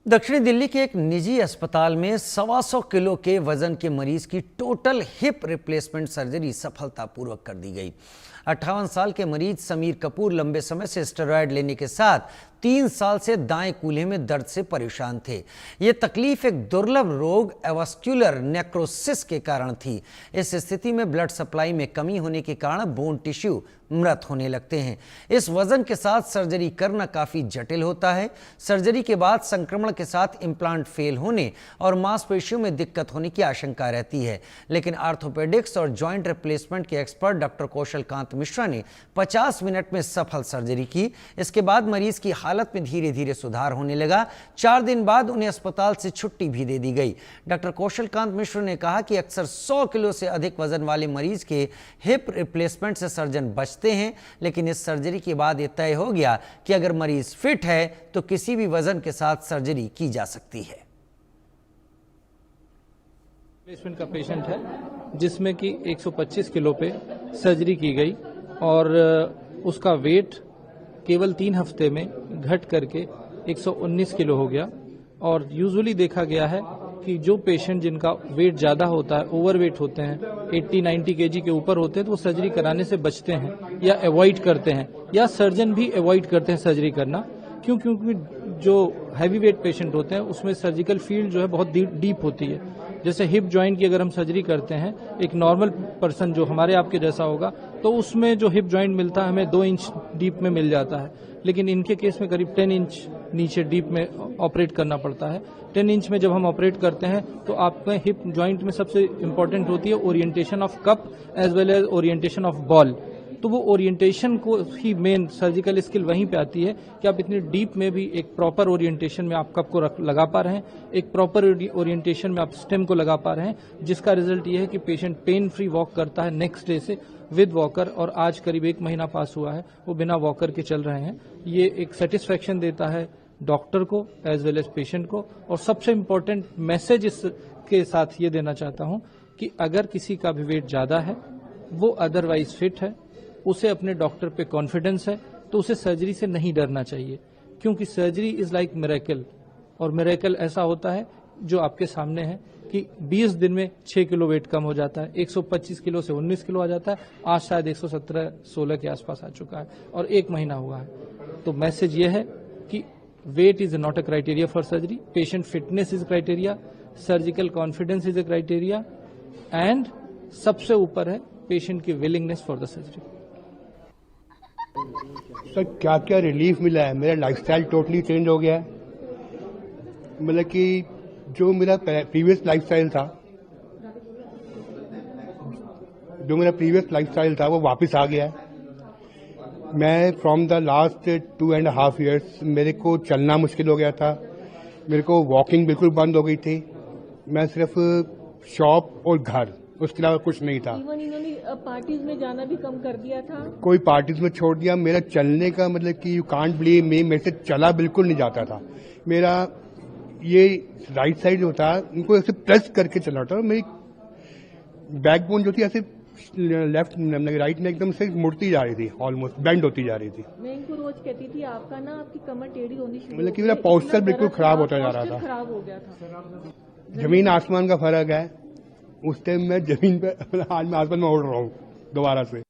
दक्षिणी दिल्ली के एक निजी अस्पताल में 125 किलो के वजन के मरीज की टोटल हिप रिप्लेसमेंट सर्जरी सफलतापूर्वक कर दी गई। 58 साल के मरीज समीर कपूर लंबे समय से स्टेरॉयड लेने के साथ 3 साल से दाएं कूल्हे में दर्द से परेशान थे। ये तकलीफ एक दुर्लभ रोग एवास्क्युलर नेक्रोसिस के कारण थी। इस स्थिति में ब्लड सप्लाई में कमी होने के कारण बोन टिश्यू मृत होने लगते हैं। इस वजन के साथ सर्जरी करना काफी जटिल होता है। सर्जरी के बाद संक्रमण के साथ इम्प्लांट फेल होने और मांसपेशियों में दिक्कत होने की आशंका रहती है, लेकिन आर्थोपेडिक्स और जॉइंट रिप्लेसमेंट के एक्सपर्ट डॉक्टर कौशल कांत मिश्रा ने 50 मिनट में सफल सर्जरी की। इसके बाद मरीज की हालत में धीरे धीरे सुधार होने लगा। 4 दिन बाद उन्हें अस्पताल से छुट्टी भी दे दी गई। डॉक्टर कौशल कांत मिश्रा ने कहा कि अक्सर 100 किलो से अधिक वजन वाले मरीज के हिप रिप्लेसमेंट से सर्जन बचते हैं, लेकिन इस सर्जरी के बाद यह तय हो गया कि अगर मरीज फिट है तो किसी भी वजन के साथ सर्जरी की जा सकती है। रिप्लेसमेंट का पेशेंट है जिसमें कि 125 किलो पे सर्जरी की गई और उसका वेट केवल 3 हफ्ते में घट करके 119 किलो हो गया। और यूजुअली देखा गया है कि जो पेशेंट जिनका वेट ज्यादा होता है, ओवरवेट होते हैं, 80-90 केजी के ऊपर होते हैं, तो वो सर्जरी कराने से बचते हैं या अवॉइड करते हैं, या सर्जन भी अवॉइड करते हैं सर्जरी करना। क्योंकि जो हैवी वेट पेशेंट होते हैं उसमें सर्जिकल फील्ड जो है बहुत डीप होती है। जैसे हिप जॉइंट की अगर हम सर्जरी करते हैं, एक नॉर्मल पर्सन जो हमारे आपके जैसा होगा, तो उसमें जो हिप जॉइंट मिलता है हमें 2 इंच डीप में मिल जाता है, लेकिन इनके केस में करीब 10 इंच नीचे डीप में ऑपरेट करना पड़ता है। 10 इंच में जब हम ऑपरेट करते हैं तो आपके हिप जॉइंट में सबसे इंपॉर्टेंट होती है orientation of cup as well as orientation of ball. तो वो ओरिएंटेशन को ही मेन सर्जिकल स्किल वहीं पे आती है कि आप इतनी डीप में भी एक प्रॉपर ओरिएंटेशन में आप कप को लगा पा रहे हैं, एक प्रॉपर ओरिएंटेशन में आप स्टेम को लगा पा रहे हैं, जिसका रिजल्ट ये है कि पेशेंट पेन फ्री वॉक करता है नेक्स्ट डे से विद वॉकर। और आज करीब 1 महीना पास हुआ है, वो बिना वॉकर के चल रहे हैं। ये एक सेटिस्फैक्शन देता है डॉक्टर को एज वेल एज पेशेंट को। और सबसे इम्पोर्टेंट मैसेज इसके साथ ये देना चाहता हूं कि अगर किसी का भी वेट ज्यादा है, वो अदरवाइज फिट है, उसे अपने डॉक्टर पे कॉन्फिडेंस है, तो उसे सर्जरी से नहीं डरना चाहिए। क्योंकि सर्जरी इज लाइक मिरेकल, और मिरेकल ऐसा होता है जो आपके सामने है कि 20 दिन में 6 किलो वेट कम हो जाता है, 125 किलो से 19 किलो आ जाता है, आज शायद 117-16 के आसपास आ चुका है और 1 महीना हुआ है। तो मैसेज ये है कि weight is not a criteria for surgery, patient fitness is criteria, surgical confidence is a criteria, and सबसे ऊपर है पेशेंट की willingness for the surgery. Sir क्या क्या रिलीफ मिला है। मेरा लाइफस्टाइल टोटली चेंज हो गया है। मतलब कि जो मेरा प्रीवियस लाइफस्टाइल था वो वापस आ गया है। मैं फ्रॉम द लास्ट 2.5 years मेरे को चलना मुश्किल हो गया था, मेरे को वॉकिंग बिल्कुल बंद हो गई थी। मैं सिर्फ शॉप और घर, उसके अलावा कुछ नहीं था। इन्होंने पार्टीज में जाना भी कम कर दिया था, कोई पार्टीज में छोड़ दिया। मेरा चलने का मतलब कि यू कांट बिलीव मी, मेरे से चला बिल्कुल नहीं जाता था। मेरा ये राइट साइड जो था उनको ऐसे प्रेस करके चला था, मेरी बैकबोन जो थी ऐसे लेफ्ट राइट में एकदम से मुड़ती जा रही थी, ऑलमोस्ट बेंड होती जा रही थी। मैं इनको रोज कहती थी आपका ना आपकी कमर टेढ़ी होनी शुरू, मतलब कि मेरा पोस्चर बिल्कुल खराब होता जा रहा था, खराब हो गया था। जमीन आसमान का फर्क है। उस टाइम मैं जमीन पे, आज मैं आसमान में उड़ रहा हूँ दोबारा से।